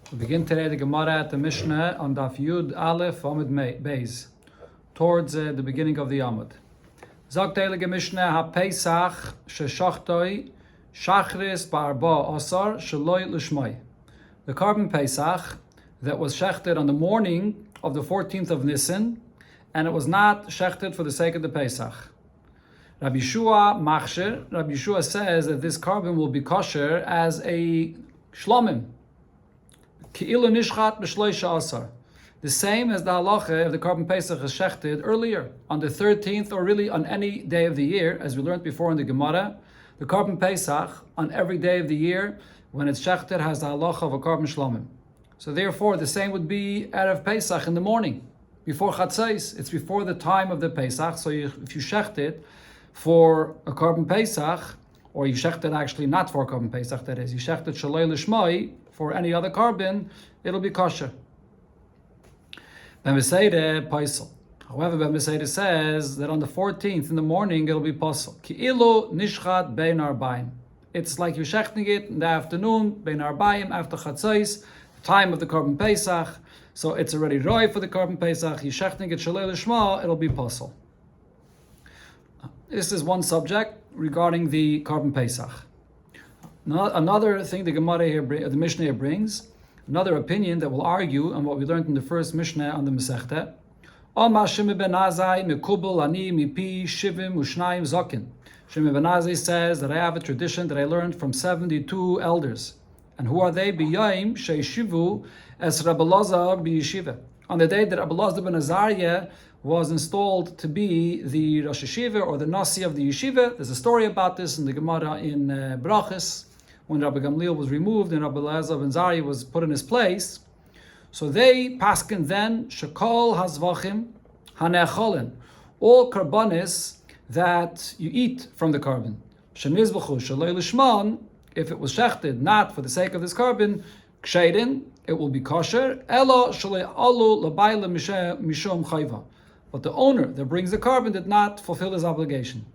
We begin today the Gemara at the Mishnah on Daf Yud Aleph Amud Beis, towards the beginning of the Amud. Zok Heilige Mishnah ha-Pesach sheshachtoi shachris ba'arba asar sheloi l'shmoi. The carbon Pesach that was shechted on the morning of the 14th of Nisan, and it was not shechted for the sake of the Pesach. Rabbi Yeshua machsher. Rabbi Yeshua says that this carbon will be kosher as a shlomim. Ki'ilu nishchat b'shloisha asar. The same as the halacha if the carbon Pesach is shechted earlier, on the 13th, or really on any day of the year, as we learned before in the Gemara. The carbon Pesach, on every day of the year, when it's shechted, has the halacha of a carbon shlomim. So therefore, the same would be Erev Pesach in the morning, before Chatzais. It's before the time of the Pesach, so if you shecht it for a carbon Pesach, or you shecht it actually not for a carbon Pesach, that is, you shecht it shaloi l'shmoi, for any other carbon, it'll be kosher. Ben Beseide paisel. However, Ben Beseide says that on the 14th in the morning it'll be paisel. Ki'ilu nishchat bein arbaim. It's like you're shechting it in the afternoon, bein arbaim, after chatzos, the time of the carbon Pesach. So it's already roi for the carbon Pesach. You're shechting it shalei l'shma, it'll be paisel. This is one subject regarding the carbon Pesach. Another thing the Gemara here, the Mishnah here brings, another opinion that will argue on what we learned in the first Mishnah on the Masechta. Shimi ben Azai mikubel ani mipi shivim ushnaim zokin. Shimi ben Azai says that I have a tradition that I learned from 72 elders. And who are they? B'yayim sheishivu es Rabbi Elazar b'yeshiva. On the day that Rabbi Elazar ben Azariah was installed to be the Rosh Yeshiva or the Nasi of the Yeshiva. There's a story about this in the Gemara in Brachas, when Rabbi Gamliel was removed and Rabbi Elazar ben Zari was put in his place. So they paskin then shekol hazvachim hanecholin, all karbanis that you eat from the carbon. Shenizbachu shalei lishman, if it was shechted not for the sake of this carbon, ksheidin, it will be kosher. Elo shalei alu labayla mishum chayva. But the owner that brings the carbon did not fulfill his obligation.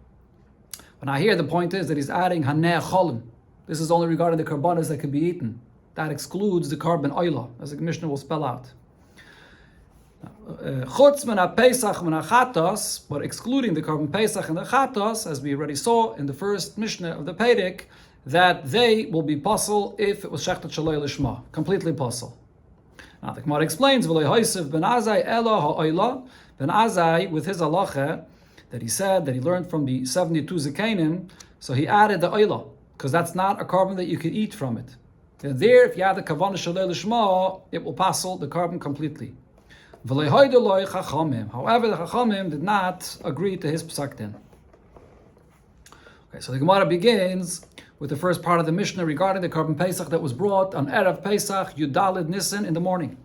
But now here the point is that he's adding hanecholin. This is only regarding the karbanos that can be eaten. That excludes the carbon oila, as the Mishnah will spell out. Chutz min ha-pesach min ha-chatos, but excluding the carbon pesach and the chatos, as we already saw in the first Mishnah of the Perek, that they will be pasul if it was shechted shaloi lishma, completely pasul. Now the Gemara explains, v'lo hoysev ben Azai elo ha-oila, ben Azai with his halacha that he said that he learned from the 72 zekanim, so he added the oila, because that's not a carbon that you can eat from it. And there, if you add the kavanah shalei lishma, it will pasul the carbon completely. However, the Chachamim did not agree to his psak din. Okay, so the Gemara begins with the first part of the Mishnah regarding the carbon Pesach that was brought on Erev Pesach, Yudalid Nisan, in the morning.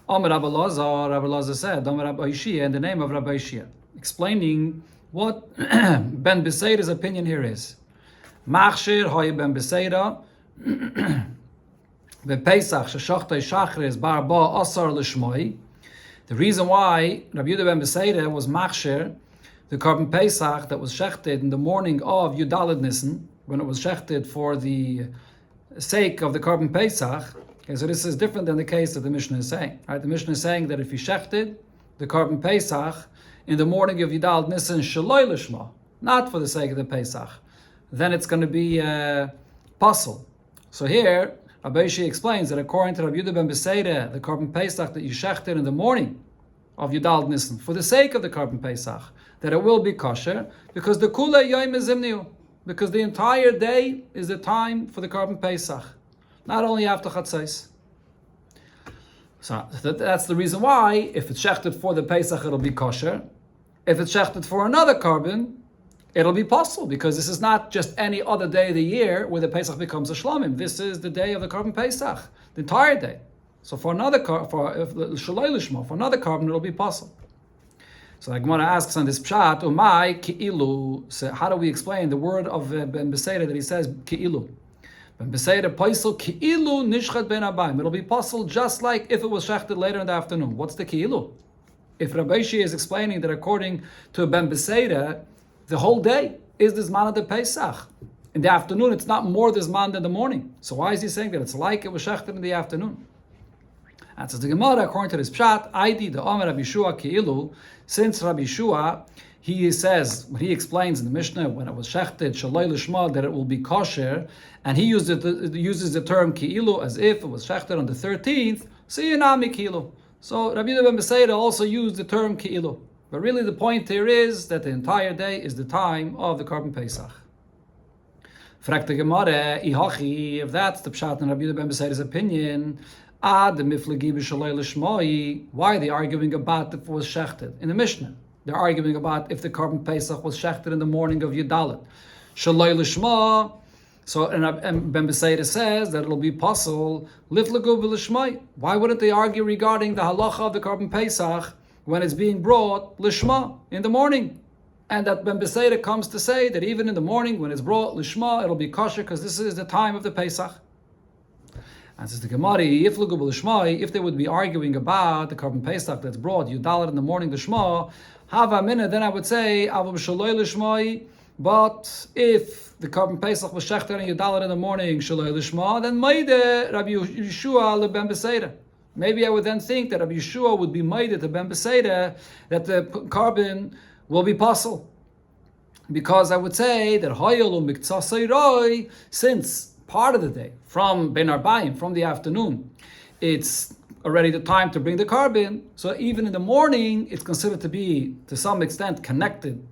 Amar Rabbi Elazar said, Amar Rabbi Yeshia, in the name of Rabbi Yeshia, explaining what Ben Beseida's opinion here is. Machshir hoy ben Beseida bePesach sheshachtei shachris barba asar l'shmoi. The reason why Rabbi Yehuda ben Beseida was machshir the carbon Pesach that was shechted in the morning of Yudalid Nisan, when it was shechted for the sake of the carbon Pesach. Okay, so this is different than the case that the Mishnah is saying. Right? The Mishnah is saying that if you shechted the carbon Pesach in the morning of Yudalid Nisan shaloi l'shma, not for the sake of the Pesach, then it's going to be pasul. So here, Rabbi Yeshia explains that according to Rabbi Yehuda ben Beseida, the carbon Pesach that you shechted in the morning of Yudalid Nisan, for the sake of the carbon Pesach, that it will be kosher, because the kule yom is zimniu, because the entire day is the time for the carbon Pesach, not only after Chatzos. So that's the reason why, if it's shechted for the Pesach, it'll be kosher. If it's shechted for another carbon, it'll be possible, because this is not just any other day of the year where the Pesach becomes a shlomim. This is the day of the carbon Pesach, the entire day. So for another for another carbon, it'll be possible. So the Gemara asks on this pshat, umay ki'ilu. So how do we explain the word of Ben Beseida that he says ki'ilu? Ben Beseida paisel ki'ilu nishchat ben abayim. It'll be possible just like if it was shechted later in the afternoon. What's the ki'ilu? If Rabbi Shia is explaining that according to Ben Beseida, the whole day is the Zman of the Pesach. In the afternoon, it's not more the Zman than the morning. So why is he saying that? It's like it was shechted in the afternoon. And says the Gemara, according to this pshat, Aidi the Omer Rabbi Yeshua Keilu, since Rabbi Yeshua, he says, when he explains in the Mishnah, when it was shechted, shaloi lishma, that it will be kosher, and he uses the term Keilu as if it was shechted on the 13th, Siyinami Keilu. So Rabbi Yehuda ben Beseira also used the term Keilu. But really the point here is that the entire day is the time of the Korban Pesach. Fragt the Gemara, Ihachi, if that's the pshat in Rabbi Yehuda ben Beseira's opinion, why are they arguing about if it was shechted? In the Mishnah, they're arguing about if the Korban Pesach was shechted in the morning of Yudalit. Shaloi Lishma. So, and Ben Beseira says that it'll be possible. Liflagu b'lishmai. Why wouldn't they argue regarding the halacha of the Korban Pesach when it's being brought lishma in the morning? And that Ben Beseira comes to say that even in the morning when it's brought lishma, it'll be kosher because this is the time of the Pesach. And says the Gemara, if they would be arguing about the Korban Pesach that's brought Yudalit in the morning, the Shema, Hava Mina, then I would say, Avum Shaloi Lishmai. But if the Korban Pesach was shechted on Yudalit in the morning, Shaloi Lishma, then Maide Rabbi Yeshua le Ben Beseira. Maybe I would then think that Rabbi Yeshua would be Maide to Ben Beseira, that the carbon will be possible. Because I would say that Hayol Miktsasai, since part of the day, from Ben Arbayim, from the afternoon, it's already the time to bring the carbon. So even in the morning, it's considered to be, to some extent, connected.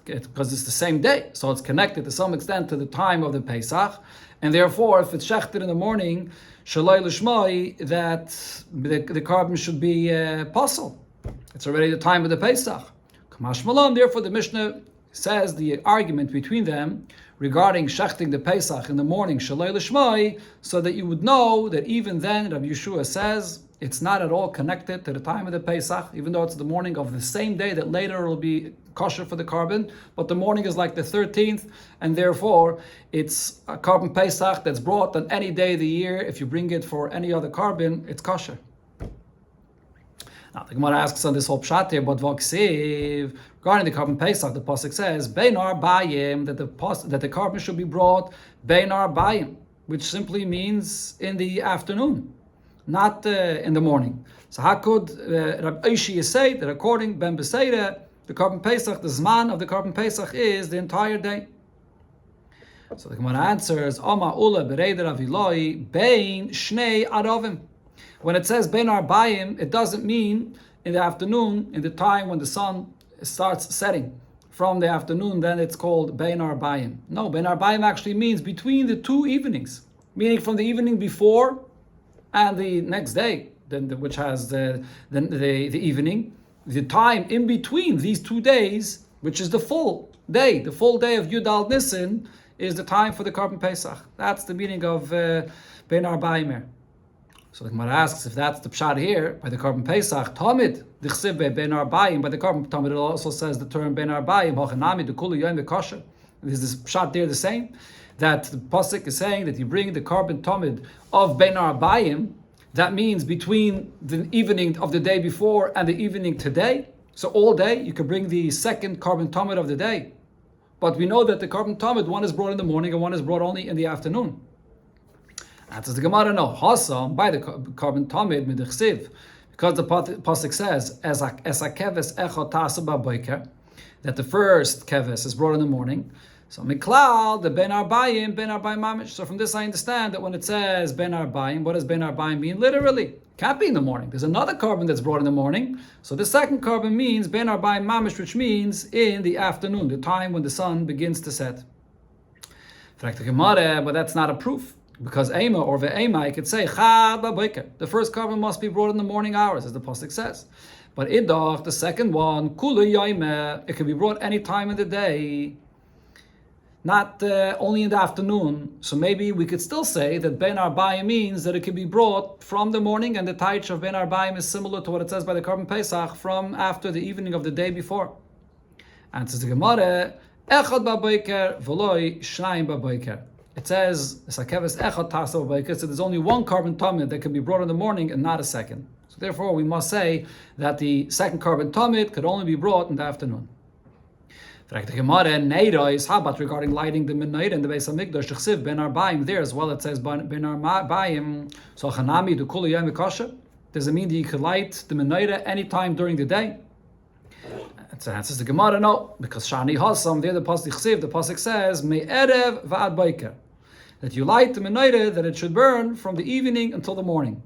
Because it's the same day, so it's connected to some extent to the time of the Pesach, and therefore, if it's shechted in the morning, shaloi lishmai, that the carbon should be possible. It's already the time of the Pesach. Kamash Malam, therefore, the Mishnah says the argument between them regarding shechting the Pesach in the morning, shaloi lishmai, so that you would know that even then, Rabbi Yeshua says, it's not at all connected to the time of the Pesach, even though it's the morning of the same day that later it will be kosher for the carbon, but the morning is like the 13th, and therefore it's a Korban Pesach that's brought on any day of the year. If you bring it for any other carbon, it's kosher. Now the Gemara asks on this whole pshat here, but v'oksiv, regarding the Korban Pesach, the pasuk says Bein Arbayim, that the carbon should be brought Bein Arbayim, which simply means in the afternoon, not in the morning. So how could Rabbi Eishi say that according Ben Beseira, the Korban Pesach, the Zman of the Korban Pesach is the entire day? So the Gemara answers, Oma Ula Bereider Aviloi Bein Shnei Aravim. When it says Bein Arbayim, it doesn't mean in the afternoon, in the time when the sun starts setting. From the afternoon, then it's called Bein Arbayim. No, Bein Arbayim actually means between the two evenings, meaning from the evening before and the next day, which has the evening. The time in between these 2 days, which is the full day of Yudal Nisan, is the time for the Korban Pesach. That's the meaning of Ben Arbayim. So the Gemara asks if that's the pshat here by the Korban Pesach. Tamid dichsiv Ben Arbayim. By the Korban Tamid, it also says the term Ben Arbayim. Hochanami dekulu yom v'kosher. Is this pshat there the same? That the pasuk is saying that you bring the Korban Tamid of Ben Arbayim. That means between the evening of the day before and the evening today. So all day, you could bring the second Korban Tamid of the day. But we know that the Korban Tamid, one is brought in the morning and one is brought only in the afternoon. Answers the Gemara, no. Hasam, by the Korban Tamid, midechsiv, because the pasuk says, as a keves echot tasa b'boker, that the first keves is brought in the morning. So Miklal, the Ben Arbayim Mamish. So from this I understand that when it says Ben Arbayim, what does Ben Arbayim mean? Literally, can't be in the morning. There's another carbon that's brought in the morning. So the second carbon means Ben Arbayim Mamish, which means in the afternoon, the time when the sun begins to set. But that's not a proof. Because Ema or Ve'ema, I could say Chad B'Boker. The first carbon must be brought in the morning hours, as the pasuk says. But Idach, the second one, Kula Yaime, it can be brought any time in the day, not only in the afternoon. So maybe we could still say that Ben Arbayim means that it can be brought from the morning, and the taich of Ben Arbayim is similar to what it says by the Korban Pesach from after the evening of the day before. Answers the Gemara, Echad B'Boker V'loi Shnayim B'Boker. It says, so there's only one Korban Tamid that can be brought in the morning and not a second. So therefore, we must say that the second Korban Tamid could only be brought in the afternoon. How about regarding lighting the Menorah in the Beis HaMikdash, Ben Arbayim, there as well it says Ben Arbayim, so Chanami, the Kula Yom Kosher. Does it mean that you could light the menorah anytime during the day? It answers the Gemara, no, because Shani Hasam, there the pasuk says, Me'erev va'ad boker, that you light the menorah, that it should burn from the evening until the morning.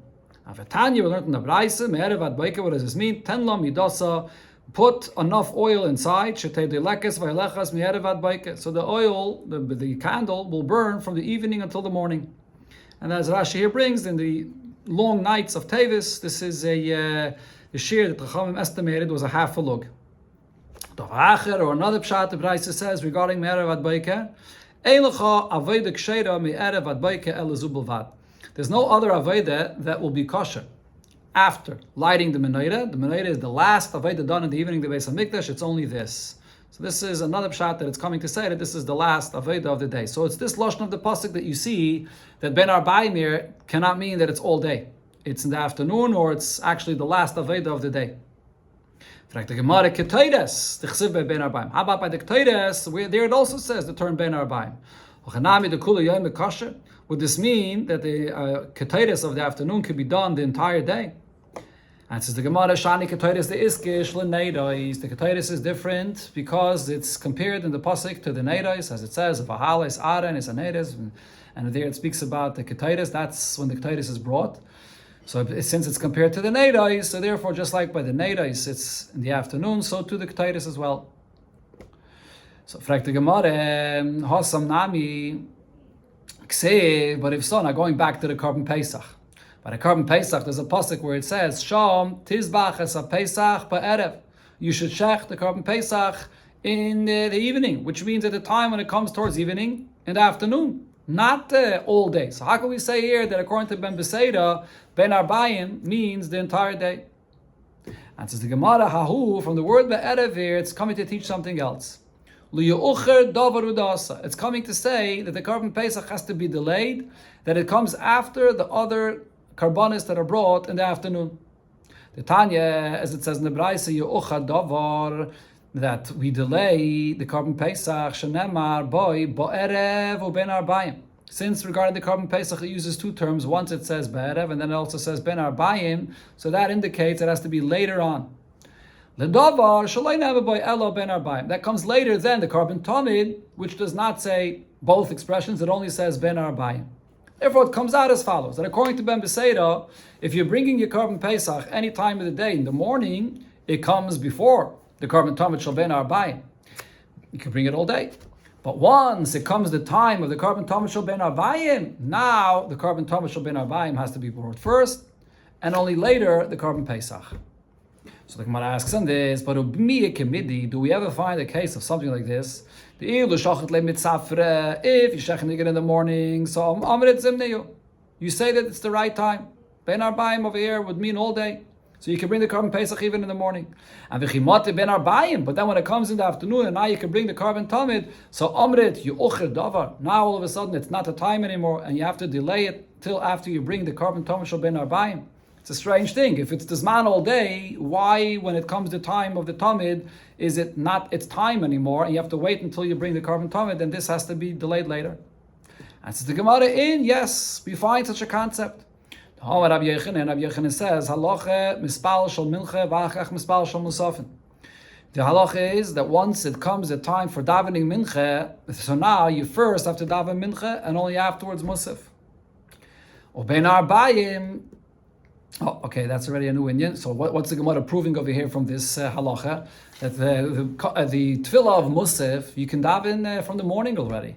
Avatanya, we learned in the Braisa, Me'erev va'ad boker, what does this mean? Ten lam midasa, put enough oil inside, shetei delekes va'elechas me'erev va'ad boker, so the oil, the candle, will burn from the evening until the morning. And as Rashi here brings, in the long nights of Tevis, this is a shear that the Chachamim estimated was a half a lug. Or another pshat the Braisa says regarding me'erev ad boker, Eilecha avodah ksheira me'erev ad boker el zubel vad. There's no other avodah that will be kosher after lighting the menorah. The menorah is the last avodah done in the evening of the Beis Hamikdash. It's only this. So this is another pshat that it's coming to say that this is the last avodah of the day. So it's this lashon of the pasuk that you see that ben arbaim here cannot mean that it's all day. It's in the afternoon, or it's actually the last avodah of the day. How about by the Ketores, where there it also says the term ben arbaim? Would this mean that the Ketores of the afternoon could be done the entire day? And says the Gemara, Shani Ketores the Iskish l'neidos. The Ketores is different because it's compared in the pasuk to the neidos, as it says, "V'halis aren is a neidos," and there it speaks about the Ketores. That's when the Ketores is brought. So since it's compared to the neidos, so therefore, just like by the neidos, it's in the afternoon, so to the Ketores as well. So fragt the Gemara, Hasam nami kseh, but if so, now going back to the Korban Pesach. By the Korban Pesach, there's a pasuk where it says, Sham tizbach es Pesach ba'erev. You should shech the Korban Pesach in the evening, which means at the time when it comes towards evening, in the afternoon, not all day. So how can we say here that according to Ben Beseira, Ben Arbayim means the entire day? And says the Gemara, Hahu, from the word Be'erev here, it's coming to teach something else. It's coming to say that the Korban Pesach has to be delayed, that it comes after the other karbanis that are brought in the afternoon. The Tanya, as it says in the Braisa, Yu'uchad davar, that we delay the Korban Pesach, shenemar boy bo'erev u ben arbayim. Since regarding the Korban Pesach, it uses two terms. Once it says be'erev, and then it also says ben arbayim, so that indicates it has to be later on. Ledavar shaloi neva boy elo ben arbayim. That comes later than the Korban Tamid, which does not say both expressions. It only says ben arbayim. Therefore, it comes out as follows: that according to Ben Beseira, if you're bringing your Korban Pesach any time of the day in the morning, it comes before the Korban Tamid shel ben arbayim. You can bring it all day. But once it comes the time of the Korban Tamid shel ben arbayim, now the Korban Tamid shel ben arbayim has to be brought first, and only later the Korban Pesach. So the Gemara asks on this, but do we ever find a case of something like this? If you shechting it in the morning, so you say that it's the right time. Ben arbayim over here would mean all day. So you can bring the Korban Pesach even in the morning. And ben arbayim, but then when it comes in the afternoon, and now you can bring the Korban Tamid, so amrit you ucher davar. Now all of a sudden it's not the time anymore, and you have to delay it till after you bring the Korban Tamid shel ben arbayim. It's a strange thing. If it's the Zman all day, why, when it comes the time of the Tamid, is it not its time anymore, and you have to wait until you bring the Korban Tamid, and this has to be delayed later? And since the Gemara yes, we find such a concept. Rabbi Yochanan says, Halacha mispal shel mincha v'achach mispal shel musafin. The halacha is that once it comes the time for davening mincha, so now you first have to daven mincha, and only afterwards musaf. Or ben arbayim. Oh, okay, that's already a new Indian. So what's the Gemara proving over here from this halacha? That the tefillah of Musaf, you can daven from the morning already.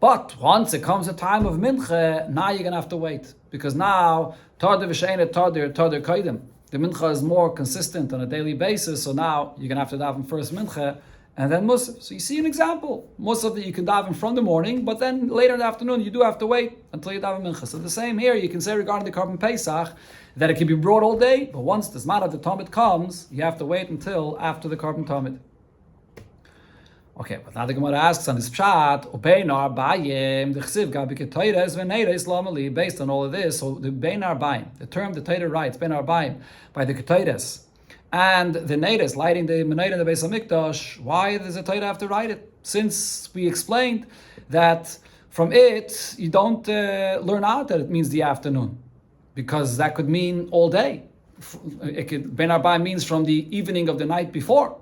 But once it comes the time of Mincha, now you're going to have to wait. Because now, Tarder v'sheina Tarder Kaidim. The Mincha is more consistent on a daily basis, so now you're going to have to daven first Mincha, and then Musaf. So you see an example. Musaf that you can daven from the morning, but then later in the afternoon, you do have to wait until you daven Mincha. So the same here, you can say regarding the Korban Pesach, that it can be brought all day, but once the Zman of the Tamid comes, you have to wait until after the Korban Tamid. Okay, but now the Gemara asks on this pshat, Ubeinar Bayim, the Chsiv Gabi Ketayres Veneires Lamali, based on all of this, so the Beinar Bayim, the term the Torah writes, Beinar Bayim, by the Ketayres, and the Neides, lighting the Menayre in the Beis HaMikdash, why does the Torah have to write it? Since we explained that from it, you don't learn out that it means the afternoon, because that could mean all day. it could Ben Arba'im means from the evening of the night before.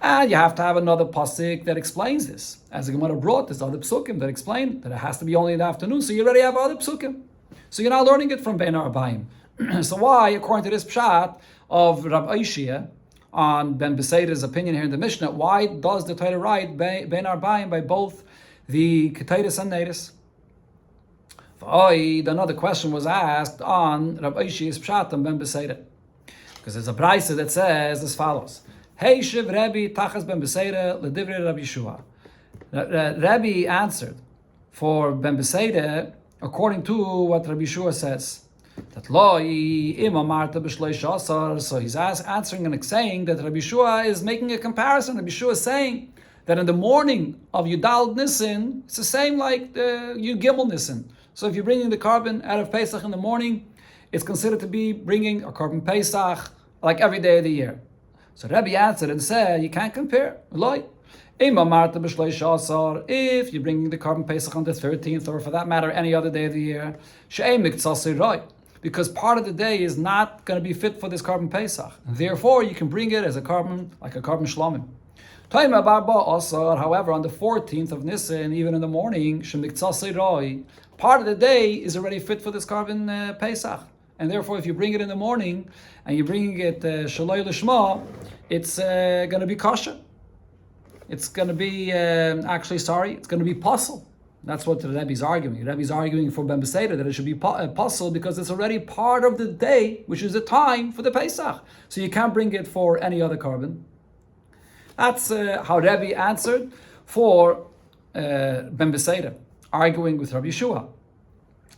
And you have to have another pasuk that explains this. As the Gemara brought, there's other psukim that explain that it has to be only in the afternoon. So you already have other psukim. So you're not learning it from Ben Arba'im. So why, according to this pshat of Rab Oishia on Ben Beseida's opinion here in the Mishnah, why does the Torah write Ben Arba'im by both the Ketaitis and Neiris? Another question was asked on Rab Oishia's pshat on Ben Beseida. Because there's a brayse that says as follows. Hey Shiv Rebbe Tachas Ben Beseida Ledivre Rabbi Yeshua. Rebbe answered for Ben Beseida according to what Rabbi Yeshua says. That lo ima marta b'shleish asar. So he's answering and saying that Rabbi Yeshua is making a comparison. Rabbi Yeshua is saying that in the morning of Yudal Nisan, it's the same like the Yud Gimel Nisan. So if you're bringing the carbon out of Pesach in the morning, it's considered to be bringing a carbon Pesach like every day of the year. So Rebbe answered and said, you can't compare. If you're bringing the carbon Pesach on the 13th, or for that matter, any other day of the year, because part of the day is not going to be fit for this carbon Pesach. And therefore, you can bring it as a carbon, like a carbon Shlomim. However, on the 14th of Nisan, even in the morning, part of the day is already fit for this carbon Pesach. And therefore, if you bring it in the morning and you're bringing it Shaloi Lishma, it's going to be kosher. It's going to be, it's going to be puzzle. That's what the Rebbe's arguing. The Rebbe's arguing for Ben Beseida that it should be puzzle because it's already part of the day, which is the time for the Pesach. So you can't bring it for any other carbon. That's how Rebbe answered for Ben Beseida, arguing with Rabbi Yeshua.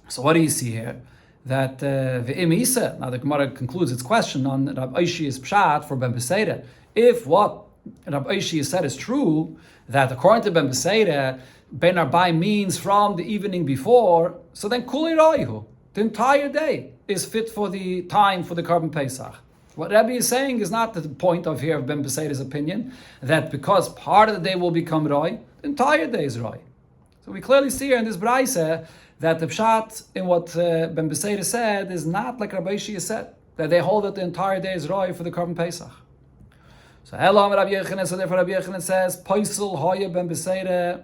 So what do you see here? That Ve'im Isa, now the Gemara concludes its question on Rabbi Oishia's pshat for Ben Beseida. If what Rabbi Oishia said is true, that according to Ben Beseida, Ben Arba'im means from the evening before, so then Kuli Raihu, the entire day is fit for the time for the carbon Pesach. What Rebbe is saying is not the point of here of Ben Beseida's opinion, that because part of the day will become Roy, the entire day is Roy. So we clearly see here in this Braise that the pshat in what Ben Beseida said is not like Rabbi Oishia said, that they hold that the entire day is Roy for the carbon Pesach. So Elam Rabbi Yechanan, so therefore Rabbi Yechanan says, Poisel Hoya Ben Beseida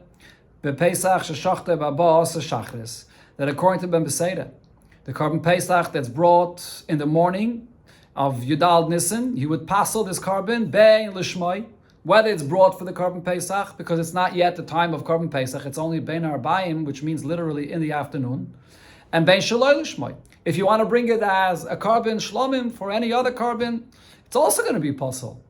Pesach Sheshachta Babas Shachris. That according to Ben Beseida, the carbon Pesach that's brought in the morning of Yudal Nisan, you would passel this carbon Bein Lishmai, whether it's brought for the carbon Pesach, because it's not yet the time of carbon Pesach, it's only Bein Arba'im, which means literally in the afternoon, and Bein Shaloi Lishmai. If you want to bring it as a carbon Shlomim for any other carbon, it's also going to be possible.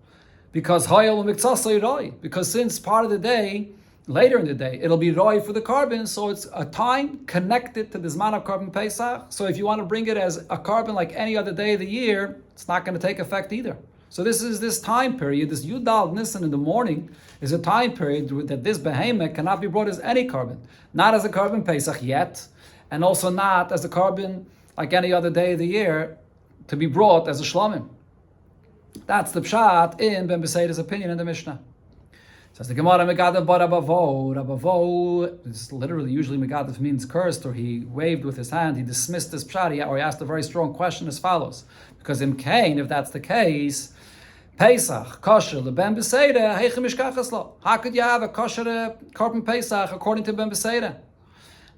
Because since part of the day, later in the day, it'll be Roy for the carbon, so it's a time connected to the Zman of carbon Pesach. So if you want to bring it as a carbon like any other day of the year, it's not going to take effect either. So this time period, this Yudal Nisan in the morning, is a time period that this behemoth cannot be brought as any carbon. Not as a carbon Pesach yet, and also not as a carbon like any other day of the year, to be brought as a Shlomim. That's the pshat in Ben Beseida's opinion in the Mishnah. Says the Gemara, Megadav bar Rabavo. Rabavo, it's literally, usually Megadav means cursed, or he waved with his hand, he dismissed this pshat, or he asked a very strong question as follows. Because in Cain, if that's the case, Pesach, kosher, Ben Beseida, heichem ishkachaslo. How could you have a kosher carbon Pesach according to Ben Beseida?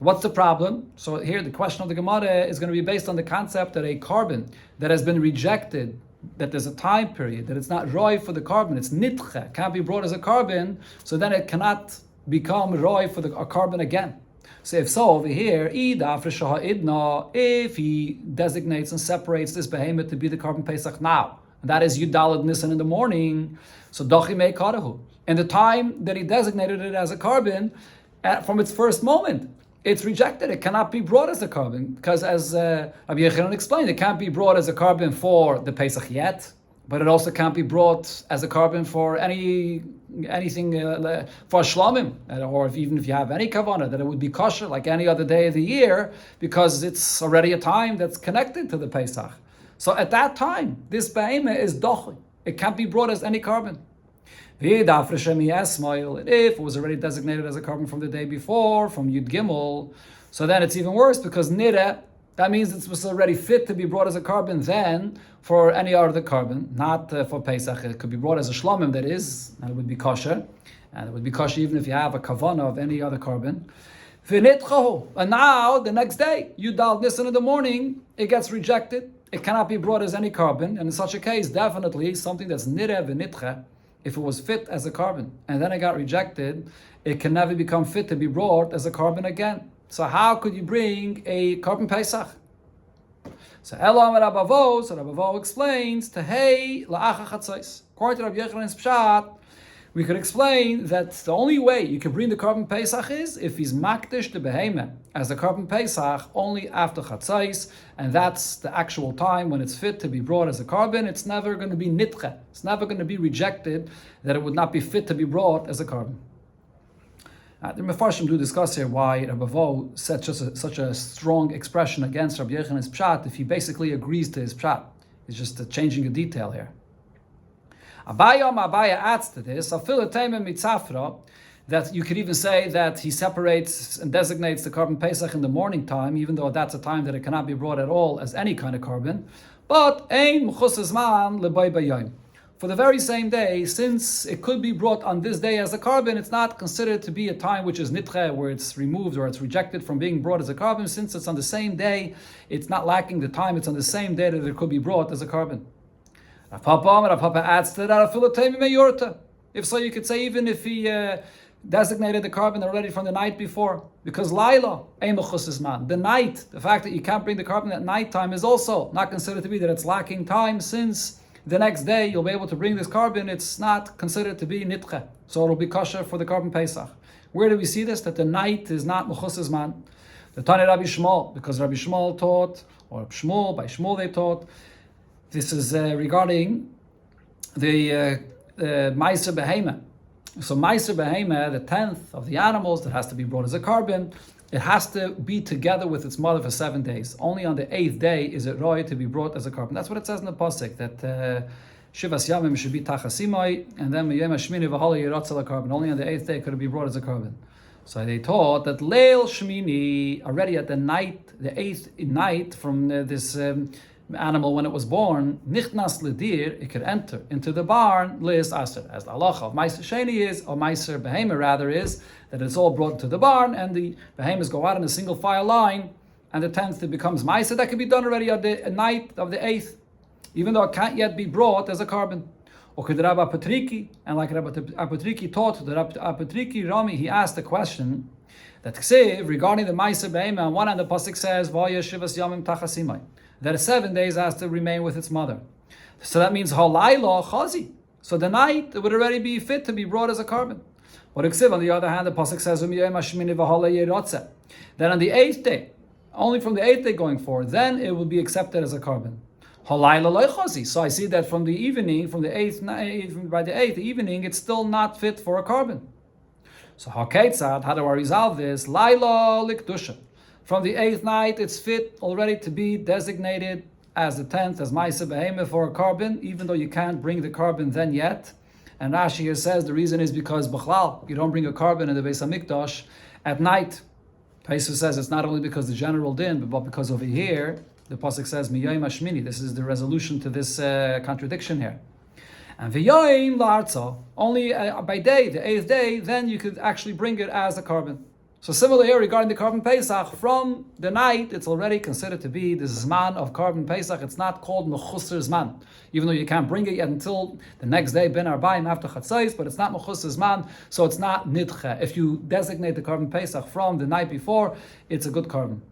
What's the problem? So here the question of the Gemara is going to be based on the concept that a carbon that has been rejected, that there's a time period, that it's not roy for the carbon, it's nitche, can't be brought as a carbon, so then it cannot become roy for a carbon again. So if so, over here, if he designates and separates this behemoth to be the carbon Pesach now, and that is Yudalad Nisan in the morning, so Dochi Mei Karahu. In the time that he designated it as a carbon, from its first moment, it's rejected. It cannot be brought as a carbon, because as Rabbi Yechanan explained, it can't be brought as a carbon for the Pesach yet, but it also can't be brought as a carbon for anything for Shlomim, or even if you have any kavanah, that it would be kosher like any other day of the year, because it's already a time that's connected to the Pesach. So at that time, this behemoth is dochi. It can't be brought as any carbon. If it was already designated as a carbon from the day before, from Yud Gimel, so then it's even worse, because nire, That means it was already fit to be brought as a carbon then for any other carbon, not for Pesach. It could be brought as a shlomim, that is, and it would be kosher. And it would be kosher even if you have a kavana of any other carbon. And now, the next day, Yudal Nisan in the morning, it gets rejected. It cannot be brought as any carbon. And in such a case, definitely something that's nire v'nitche, if it was fit as a carbon, and then it got rejected, it can never become fit to be brought as a carbon again. So how could you bring a carbon Pesach? So Elam Rabavo, so Rabavo explains, Tehei la'acha chatzos. According to Rabbi Yochanan's pshat, we could explain that the only way you can bring the carbon Pesach is if he's makdish the behemah as the carbon Pesach only after chatzos, and that's the actual time when it's fit to be brought as a carbon. It's never going to be nitche. It's never going to be rejected that it would not be fit to be brought as a carbon. The Mefarshim do discuss here why Rabbi Vo said such a strong expression against Rabbi Yochanan's pshat if he basically agrees to his pshat. It's just changing a detail here. Abaya adds to this, that you could even say that he separates and designates the carbon Pesach in the morning time, even though that's a time that it cannot be brought at all as any kind of carbon. But ein mechus zman lebay bayayim. For the very same day, since it could be brought on this day as a carbon, it's not considered to be a time which is nitche, where it's removed or it's rejected from being brought as a carbon. Since it's on the same day, it's not lacking the time, it's on the same day that it could be brought as a carbon. Rav Papa adds to that, if so, you could say even if he designated the carbon already from the night before, because Laila, the night, the fact that you can't bring the carbon at night time is also not considered to be that it's lacking time, since the next day you'll be able to bring this carbon, it's not considered to be nitche, so it'll be kosher for the carbon Pesach. Where do we see this? That the night is not mechus zman. The Tani Rabbi Shmuel, because Rabbi Shmuel taught, or by Shmuel they taught, this is regarding the Meiser Behemah. So Meiser Behemah, the 10th of the animals that has to be brought as a carbon, it has to be together with its mother for 7 days. Only on the 8th day is it roy to be brought as a carbon. That's what it says in the pasuk, that Shivas Yamim should be Tachasimai, and then Miyem Shmini V'Hala Yiratzal carbon. Only on the 8th day could it be brought as a carbon. So they taught that Leil Shmini, already at the night, the 8th night from this animal when it was born, nichnas ledir, it could enter into the barn, lis aser, as the halacha of Meiser Sheni is, or Meiser Behemah rather is, that it's all brought into the barn, and the Behemahs go out in a single file line, and the 10th it becomes Meiser. That can be done already on the night of the 8th, even though it can't yet be brought as a carbon. Or could Rabbi Patriki, and like Rabbi Patriki taught, the Rabbi Patriki Rami, he asked a question, that regarding the Meiser Behemah, on one hand the pasuk says, Vaya Shivas Yamim Tachasimai, that 7 days has to remain with its mother. So that means halayla chazi. So the night it would already be fit to be brought as a carbon. But on the other hand, the pasuk says then on the 8th day, only from the 8th day going forward, then it will be accepted as a carbon. Halayla chazi. So I see that from the evening, from the 8th night, by the 8th evening, it's still not fit for a carbon. So how do I resolve this? Laila likdusha. From the 8th night, it's fit already to be designated as the 10th, as Meiser Behemah for a carbon, even though you can't bring the carbon then yet. And Rashi here says the reason is because B'chlal, you don't bring a carbon in the Beis HaMikdash at night. Taisu says it's not only because the general din, but because over here, the pasuk says Miyayim Hashmini. This is the resolution to this contradiction here. And V'yayim La'arza, only by day, the 8th day, then you could actually bring it as a carbon. So similarly here regarding the carbon Pesach, from the night it's already considered to be the Zman of carbon Pesach. It's not called Mechusar Zman, even though you can't bring it yet until the next day, Ben Arbaim after Chatzais, but it's not Mechusar Zman, so it's not Nidche. If you designate the carbon Pesach from the night before, it's a good carbon.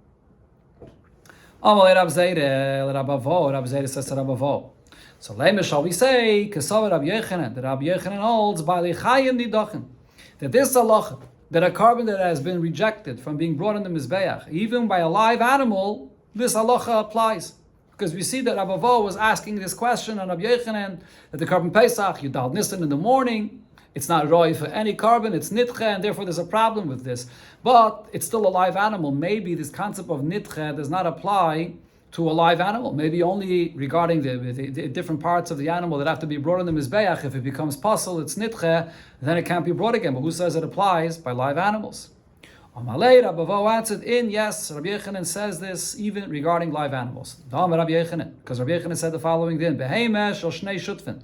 Amalei Rab Zeire, Rab Zeire says to Rabavo. So Lema shall we say, Kesav Rab Yechanan, that Rab Yechanan holds, Ba'alei Chayim Nidachin, that this halacha, that a carbon that has been rejected from being brought in the Mizbeach, even by a live animal, this halacha applies. Because we see that Rabbi Vo was asking this question on Rabbi Yechanan, that the carbon Pesach, you dal Nisan in the morning, it's not roy for any carbon, it's nitche, and therefore there's a problem with this. But it's still a live animal. Maybe this concept of nitche does not apply to a live animal. Maybe only regarding the different parts of the animal that have to be brought in the Mizbeach. If it becomes puzzle, it's nitche, then it can't be brought again. But who says it applies by live animals? Amalei Rabavo answered in, yes, Rabbi Yochanan says this even regarding live animals. Because Rabbi Yochanan said the following then, Behemesh or Shnei Shutfin,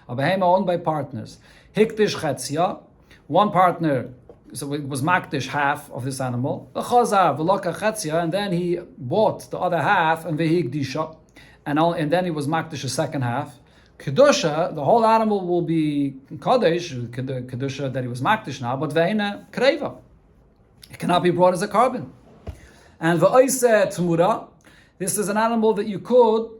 a behema owned by partners. Hikdish Chetzia, one partner, so it was makdish half of this animal. V'chazar v'loka Chetzia, and then he bought the other half, and v'higdisha, and then he was makdish the second half. Kedusha, the whole animal will be Kaddish, Kedusha that he was makdish now, but ve'ena kreva. It cannot be brought as a carbon. And v'oise tmura, this is an animal that you could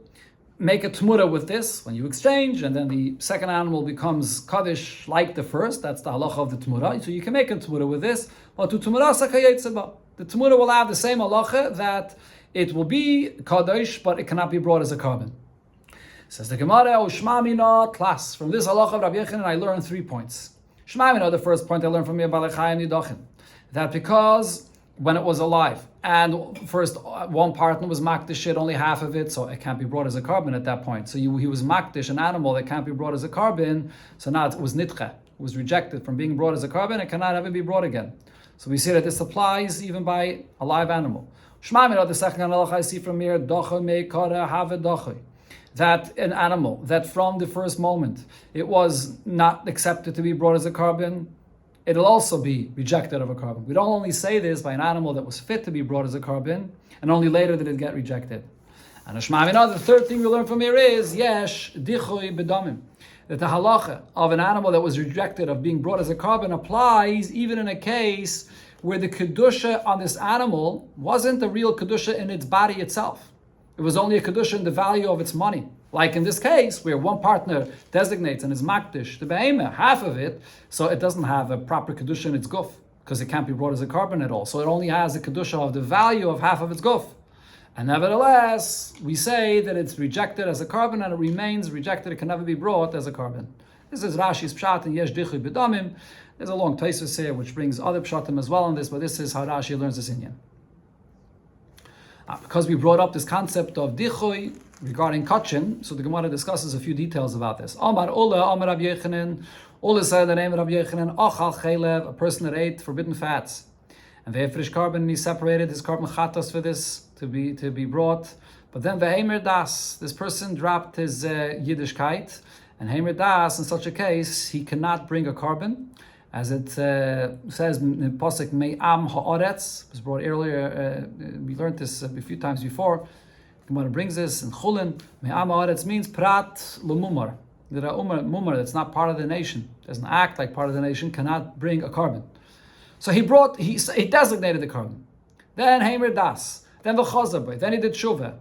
make a tmura with this when you exchange, and then the second animal becomes kaddish like the first. That's the halacha of the tmura. So you can make a tmura with this. But to tmura sakayetzeba, the tmura will have the same halacha that it will be kaddish, but it cannot be brought as a carbon. Says the Gemara, Shmamina class. From this halacha of Rabbi Yochanan, I learned 3 points. Shmamina, the first point I learned from Balei Chaim Nidachin, that because when it was alive, and first one partner was makdish, only half of it, so it can't be brought as a carbon at that point. So he was makdish, an animal that can't be brought as a carbon, so now it was nitche, it was rejected from being brought as a carbon, it cannot ever be brought again. So we see that this applies even by a live animal. Shmamina, the second halacha I see from here, docha meikara have docha, that an animal that from the first moment it was not accepted to be brought as a carbon, it'll also be rejected of a carbon. We don't only say this by an animal that was fit to be brought as a carbon, and only later did it get rejected. And the third thing we learn from here is, yesh dichui bedamim, that the halacha of an animal that was rejected of being brought as a carbon applies even in a case where the kedusha on this animal wasn't the real kedusha in its body itself. It was only a kedusha in the value of its money. Like in this case, where one partner designates and is makdish the behemoth, half of it, so it doesn't have a proper kedusha in its guf, because it can't be brought as a carbon at all. So it only has a kedusha of the value of half of its guf. And nevertheless, we say that it's rejected as a carbon and it remains rejected. It can never be brought as a carbon. This is Rashi's pshat and yesh dichui bedamim. There's a long Tosfos here which brings other pshatim as well on this, but this is how Rashi learns this inyan. Because we brought up this concept of dichui regarding kachin, so the Gemara discusses a few details about this. Amar Ola, Amar Rabbi Yochanan. Ola said the name of Rabbi Yochanan, Achal Chelev, a person that ate forbidden fats. And vehefresh carbon, and he separated his carbon chatas for this to be brought. But then veheimer das, this person dropped his Yiddishkeit, and heimer das, in such a case, he cannot bring a carbon. As it says in the Pasuk, Me'am ha'aretz, was brought earlier, we learned this a few times before. Gemara brings this in Chulin. Me'am ha'aretz means prat l'mumar. That a mumar that's not part of the nation, doesn't act like part of the nation, cannot bring a carbon. So he designated the carbon. Then heimer das. Then v'chazar, then he did shuvah.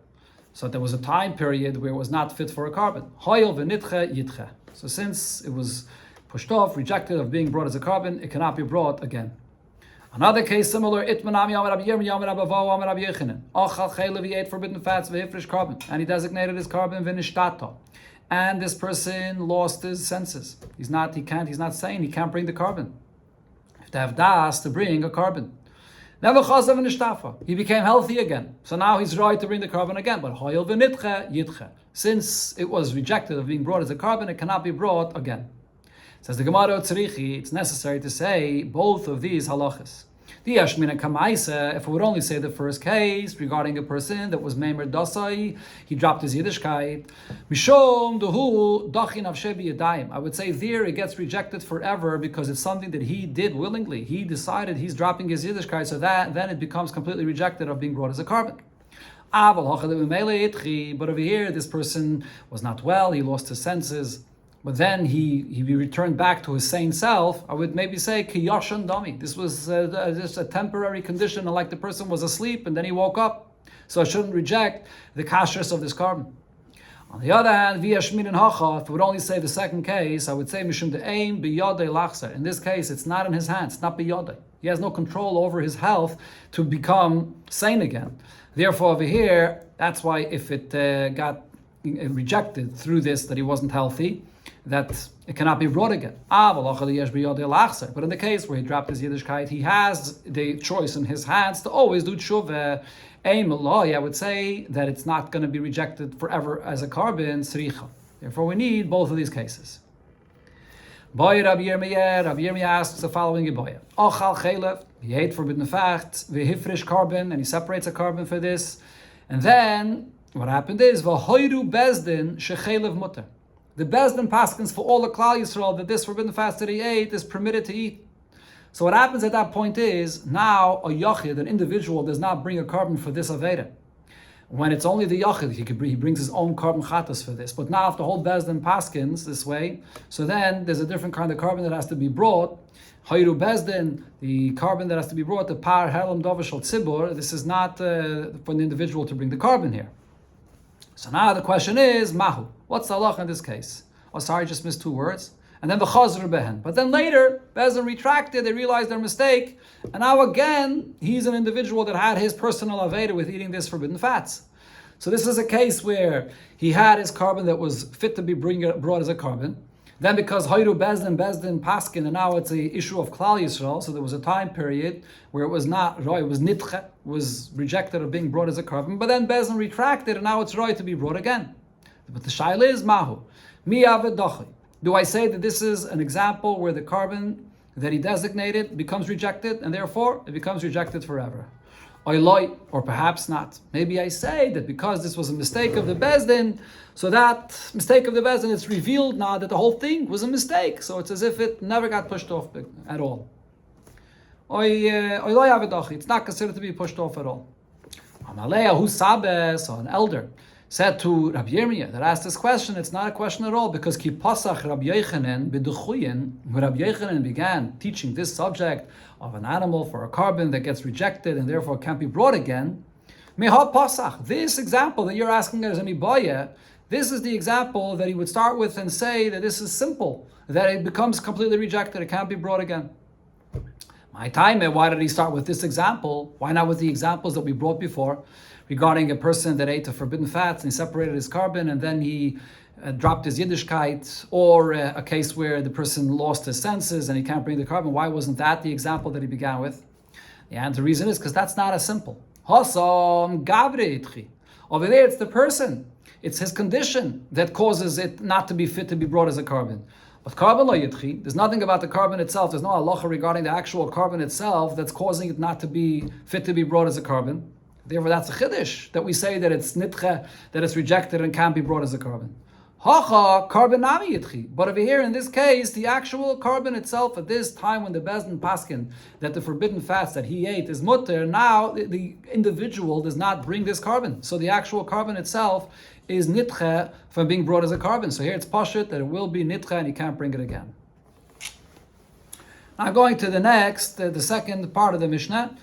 So there was a time period where it was not fit for a carbon. Hoyel v'nitche yitche. So since it was pushed off, rejected of being brought as a carbon, it cannot be brought again. Another case similar, Itmanam Yam Rabbi Yirmiyah Yam Rabbi Avo Rabbi Yochanan. Achal chelev, he ate forbidden fats v'hifresh carbon, and he designated his carbon v'nishtata. And this person lost his senses. He's not sane, he can't bring the carbon. You have to have das to bring a carbon. Never chazav v'nishtafa. He became healthy again. So now he's right to bring the carbon again. But hoyel v'nitche yitche. Since it was rejected of being brought as a carbon, it cannot be brought again. Says the Gemara Tzrichi, it's necessary to say both of these halachas. The Yashmina Kamaisa, if we would only say the first case regarding a person that was Meimer Dasai, he dropped his Yiddishkeit. Mishom Duhu Dachin Avshebi Yadayim. I would say there it gets rejected forever because it's something that he did willingly. He decided he's dropping his Yiddishkeit, so that then it becomes completely rejected of being brought as a carbon. But over here, this person was not well, he lost his senses. But then he returned back to his sane self. I would maybe say kiyashan dami. This was just a temporary condition, like the person was asleep and then he woke up. So I shouldn't reject the kashrus of this carbon. On the other hand, via shmin and hacha, if we would only say the second case, I would say mishum de'ein biyadei lachser. In this case, it's not in his hands, it's not biyadei. He has no control over his health to become sane again. Therefore, over here, that's why if it got rejected through this, that he wasn't healthy, that it cannot be brought again. But in the case where he dropped his Yiddishkeit, he has the choice in his hands to always do tshuva. I would say that it's not going to be rejected forever as a carbon, sricha. Therefore, we need both of these cases. Boy Rabbi Yirmiyah asks the following Boya. Ochal chelev, he ate forbidden fat, v'hifrish carbon, and he separates a carbon for this. And then, what happened is, v'hoiru bezdin shechelev mutter. The bezdin paskins for all the Klal Yisrael that this forbidden fast that he ate is permitted to eat. So what happens at that point is, now a yachid, an individual, does not bring a carbon for this aveda. When it's only the yachid, he brings his own carbon chatas for this. But now if the whole bezdin paskins this way, so then there's a different kind of carbon that has to be brought. Hayru bezdin, the carbon that has to be brought, the par helam dovashal tzibur, this is not for the individual to bring the carbon here. So now the question is, mahu, what's the halacha in this case? Oh, sorry, I just missed 2 words. And then the chazr behen. But then later, bezdin retracted, they realized their mistake, and now again, he's an individual that had his personal aveda with eating this forbidden fats. So this is a case where he had his carbon that was fit to be brought as a carbon. Then because Hayru Bezdin Paskin, and now it's a issue of Klal Yisrael, so there was a time period where it was not Roy, it was Nitche, was rejected of being brought as a carbon, but then Bezdin retracted, and now it's Roy to be brought again. But the Shaila is Mahu. Mi Avedochi. Do I say that this is an example where the carbon that he designated becomes rejected, and therefore it becomes rejected forever? Or perhaps not. Maybe I say that because this was a mistake of the Bezdin, so that mistake of the Bezdin, it's revealed now that the whole thing was a mistake. So it's as if it never got pushed off at all. It's not considered to be pushed off at all. An elder said to Rabbi Yirmiyah that asked this question, it's not a question at all, because Ki Pasach Rabbi Yochanan b'Duchuyin, when Rabbi Yochanan began teaching this subject of an animal for a carbon that gets rejected and therefore can't be brought again, Meha Pasach, this example that you're asking as an Ibaya, this is the example that he would start with and say that this is simple, that it becomes completely rejected, it can't be brought again. My time, why did he start with this example? Why not with the examples that we brought before regarding a person that ate the forbidden fats and he separated his carbon and then he dropped his Yiddishkeit, or a case where the person lost his senses and he can't bring the carbon? Why wasn't that the example that he began with? And the reason is because that's not as simple. Over there, it's the person. It's his condition that causes it not to be fit to be brought as a carbon. But carbon lo yitchi, there's nothing about the carbon itself. There's no halacha regarding the actual carbon itself that's causing it not to be fit to be brought as a carbon. Therefore, that's a chiddush that we say that it's nitche, that it's rejected and can't be brought as a carbon. Hacha carbon nami yitchi. But over here, in this case, the actual carbon itself at this time when the Bezdin paskin that the forbidden fats that he ate is mutter, now the individual does not bring this carbon. So the actual carbon itself is nitche from being brought as a carbon. So here it's pashut that it will be nitche and you can't bring it again. Now going to the next, the second part of the Mishnah,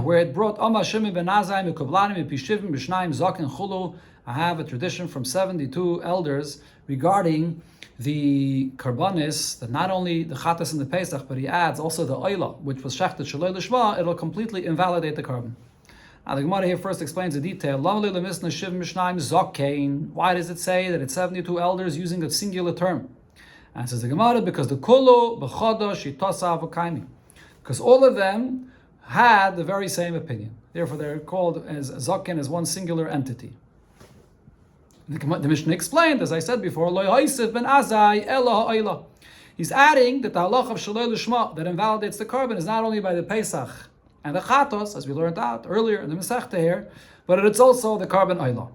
where it brought Oma Shimi ben Azai Mekublanim Pishivim B'Shnaim Zaken Chulu. I have a tradition from 72 elders regarding the karbanis, that not only the chatas and the pesach, but he adds also the oila, which was shechted shaloi lishma, it'll completely invalidate the carbon. Now the Gemara here first explains the detail. Why does it say that it's 72 elders using a singular term? And says the Gemara, because the kulu b'chodo shitasa avakaimi, because all of them had the very same opinion. Therefore, they're called as zaken as one singular entity. The Mishnah explained, as I said before, Lo Yosef ben Azai Ela Ha'ila. He's adding that the halach of Shaloi Lishma that invalidates the carbon is not only by the Pesach and the Chatos, as we learned out earlier in the Masechta here, but it's also the carbon Oila.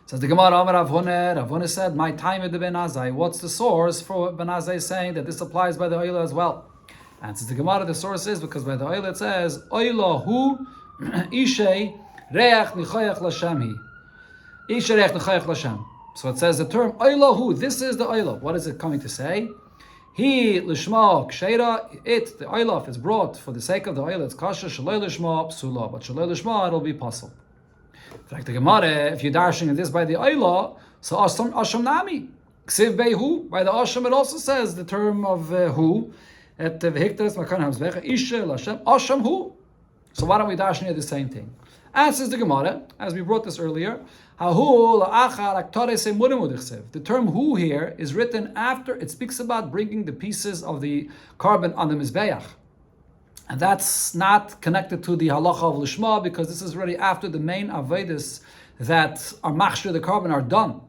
Says the Gemara, Amar Rav Huna said, my time at the Ben Azai. What's the source for Ben Azai saying that this applies by the Oila as well? And since the Gemara, the source is because by the Oila it says, Oila hu ishei reach nichoyach l'shem. So it says the term Oilahu, this is the Oilah. What is it coming to say? He lishma ksheira, it, the Oilah, if it's brought for the sake of the Oilah, it's kasha, shaloi lishma psula, but shaloi lishma, it'll be puzzle. In fact, the Gemara, if you're darshing this by the Oilah, so asham nami, ksiv behu, by the asham it also says the term of hu, at the vehiktas makan hamzvecha, isha lashem, asham hu. So why don't we dash near the same thing? Answers the Gemara, as we brought this earlier, the term hu here is written after it speaks about bringing the pieces of the carbon on the Mizbeach. And that's not connected to the halacha of Lishma, because this is already after the main Avedis that are machshir the carbon are done.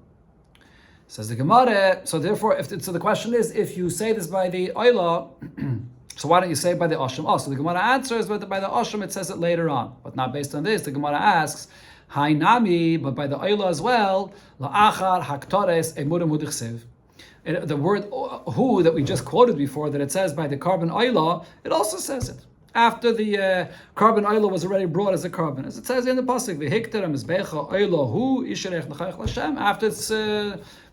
Says the Gemara. So therefore, so the question is, if you say this by the Oila, so why don't you say it by the Asham? Oh, so the Gemara answers, but by the Asham it says it later on, but not based on this. The Gemara asks, Hai Nami, but by the Oila as well, La'achar Haktores Emurim Hudichsev. The word who that we just quoted before, that it says by the carbon Oila, it also says it. After the carbon oila was already brought as a carbon, as it says in the pasuk, "V'hikter mizbecha oila hu isherech nechayach l'Hashem." After it's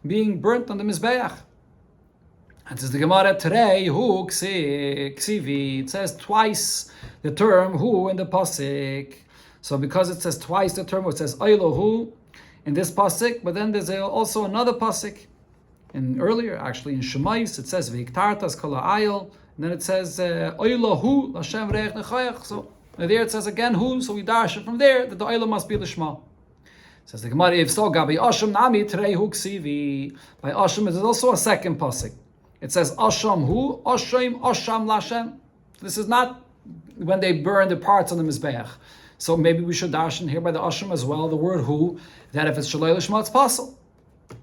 being burnt on the mizbeach, and says the Gemara today, "Hu ksivi." It says twice the term "hu" in the pasuk. So because it says twice the term, it says oila hu in this pasuk, but then there's also another pasuk, and earlier actually in Shemais it says "V'hiktartas kol ha'ayil." And then it says, Oila hu, Lashem reich nechayach. So there it says again, hu, so we dash it from there, that the Oila must be Lishma. Says the Gemara, if so, Gabi Asham Nami, Terei hu ksivi. By Asham, there's also a second pasuk. It says, Asham hu, Asham Lashem. This is not when they burn the parts on the Mizbeach. So maybe we should dash in here by the Asham as well, the word hu, that if it's Shalei Lishma, it's possible.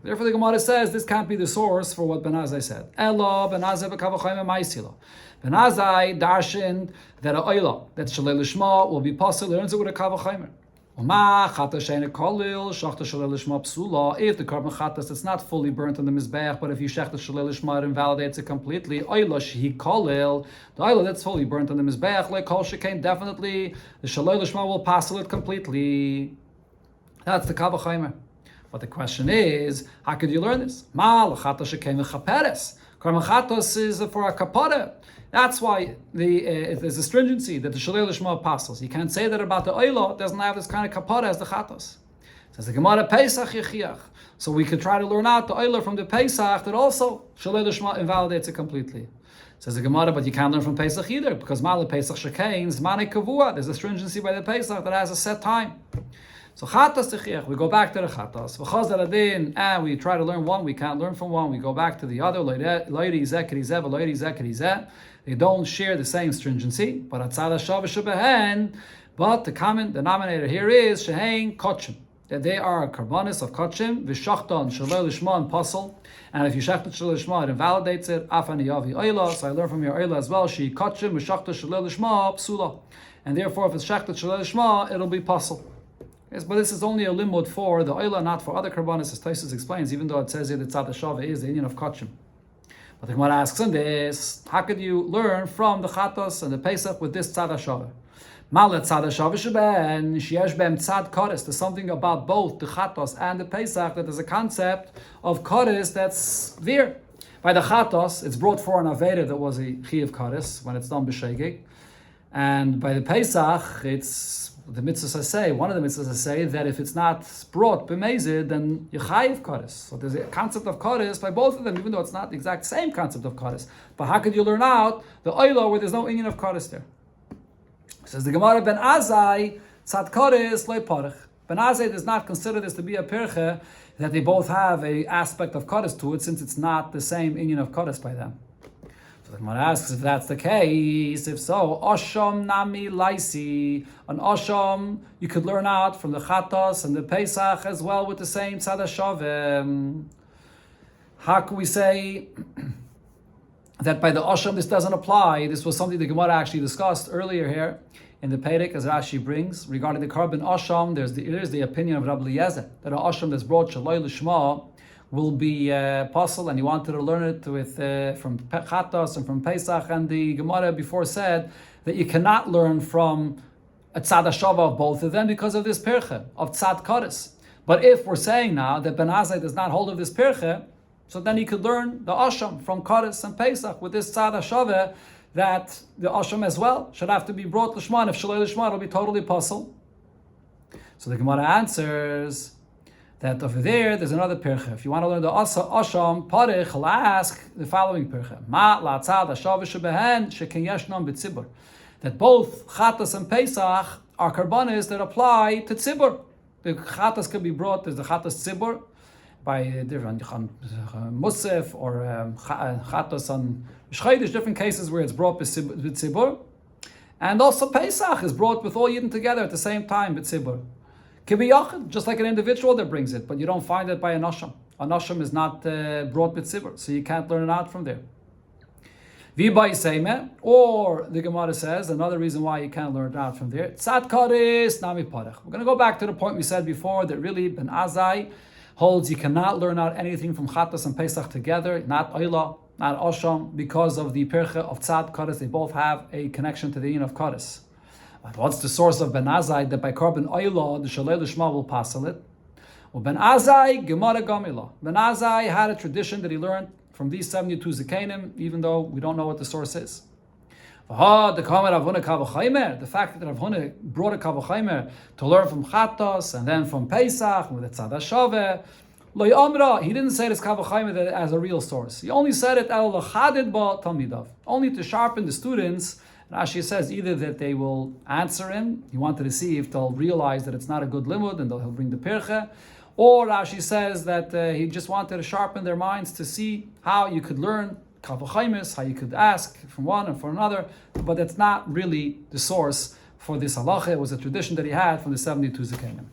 Therefore, the Gemara says this can't be the source for what Ben Azai said. Elo Ben Azai b'kavachayim ma'isila. Ben Azai darshan that a oila that shalei lishma will be possible. Learns it with a kavachayim. Uma chata sheina kolil shachta shalei lishma psula. If the carbon chatas that's not fully burnt on the mizbeach, but if you shechta shalei lishma, it invalidates it completely. Oila shehi kolil, the oila that's fully burnt on the mizbeach, like kol shekain, definitely the shalei lishma will passel it completely. That's the kavachayim. But the question is, how could you learn this? Karmachatos is for a kapara. That's why there's a stringency that the Shalei Lishma apostles. You can't say that about the Oila. It doesn't have this kind of kapara as the Chatos. Says the Gemara Pesach Yechiach. So we could try to learn out the Oila from the Pesach that also Shalei Lishma invalidates it completely. Says the Gemara, but you can't learn from Pesach either, because Mala Pesach Shekain, Zmane Kavua. There's a stringency by the Pesach that has a set time. So chatas techiach, we go back to the chatas. V'chaz adin, and we try to learn one, we can't learn from one, we go back to the other. Loyri zekri zeh, loyri zekri zeh. They don't share the same stringency, but atzad hashav shebehen. But the common denominator here is shehein kochim, that they are karbonis of kochim v'shachton shalei lishma and pasal. And if you shechted shalei lishma, it invalidates it. Afani yavi oila. So I learn from your oila as well. She kochim v'shachta shalei lishma psula. And therefore, if it's shechted shalei lishma, it'll be pasal. Yes, but this is only a limud for the oila, not for other karbanis, as Taisus explains, even though it says here that tzad hashava is the Indian of kachim. But the Gemara asks on this, how could you learn from the chatos and the Pesach with this tzad hashava? Malet tzad hashava sheben, sheyesh bem tzad koris. There's something about both the chatos and the Pesach that there's a concept of koris that's there. By the chatos, it's brought for an aveda that was a chi of koris when it's done b'shegeg. And by the Pesach, it's the mitzvahs say, one of the mitzvahs say that if it's not brought b'mezid, then you chayiv kodesh. So there's a concept of kodesh by both of them, even though it's not the exact same concept of kodesh. But how could you learn out the oila where there's no inyan of kodesh there? Says the Gemara, Ben Azai tzad kodesh loy parich. Ben Azai does not consider this to be a pirche, that they both have a aspect of kodesh to it, since it's not the same inyan of kodesh by them. The Gemara asks if that's the case. If so, Osham Nami Laisi. An Osham you could learn out from the Chatos and the Pesach as well with the same Tzad HaShavim. How can we say that by the Osham this doesn't apply? This was something the Gemara actually discussed earlier here in the Perek, as Rashi brings regarding the carbon Osham. There's the opinion of Rabbi Eliezer that an Osham that's brought Shaloi Lishma will be possible, and he wanted to learn it with from Chatos and from Pesach, and the Gemara before said that you cannot learn from a tzad hashava of both of them because of this pirche of tzad kodesh. But if we're saying now that Ben Azai does not hold of this pirche, so then he could learn the asham from kodesh and Pesach with this tzad hashava, that the asham as well should have to be brought lishman. If shalei lishman, it'll be totally possible. So the Gemara answers that over there's another pirche. If you want to learn the asham parich, I'll ask the following pirche: Ma la'tzad hashav shebehen shekin yeshnam b'tzibur. That both chatas and Pesach are karbanis that apply to tzibur. The chatas can be brought as the chatas tzibur by different musaf or chatas on shchai. There's different cases where it's brought with tzibur, and also Pesach is brought with all yidden together at the same time with tzibur. Could be yachid, just like an individual that brings it, but you don't find it by a nasham. A nasham is not brought b'tzibur, so you can't learn it out from there. Or the Gemara says another reason why you can't learn it out from there. Tzad karis nami parech. We're going to go back to the point we said before that really Ben Azai holds you cannot learn out anything from Chatas and Pesach together, not Oila, not Osham, because of the Pircha of Tzad karis. They both have a connection to the yin of karis. But what's the source of Ben Azai that by Korban Oila the Shalei Lishma will passel it? Well, Ben Azai Gemara Gamila. Ben Azai had a tradition that he learned from these 72 Zekanim, even though we don't know what the source is. The fact that Rav Huna brought a Kavachaymer to learn from Chatos and then from Pesach with the Tzad HaShaveh, Lo Yomra, he didn't say this Kavachaymer as a real source. He only said it only to sharpen the students. And Rashi says either that they will answer him, he wanted to see if they'll realize that it's not a good limud and he'll bring the Pirche, or Rashi says that he just wanted to sharpen their minds to see how you could learn Kavachaymis, how you could ask from one and from another, but that's not really the source for this halacha. It was a tradition that he had from the 72 Zekanim.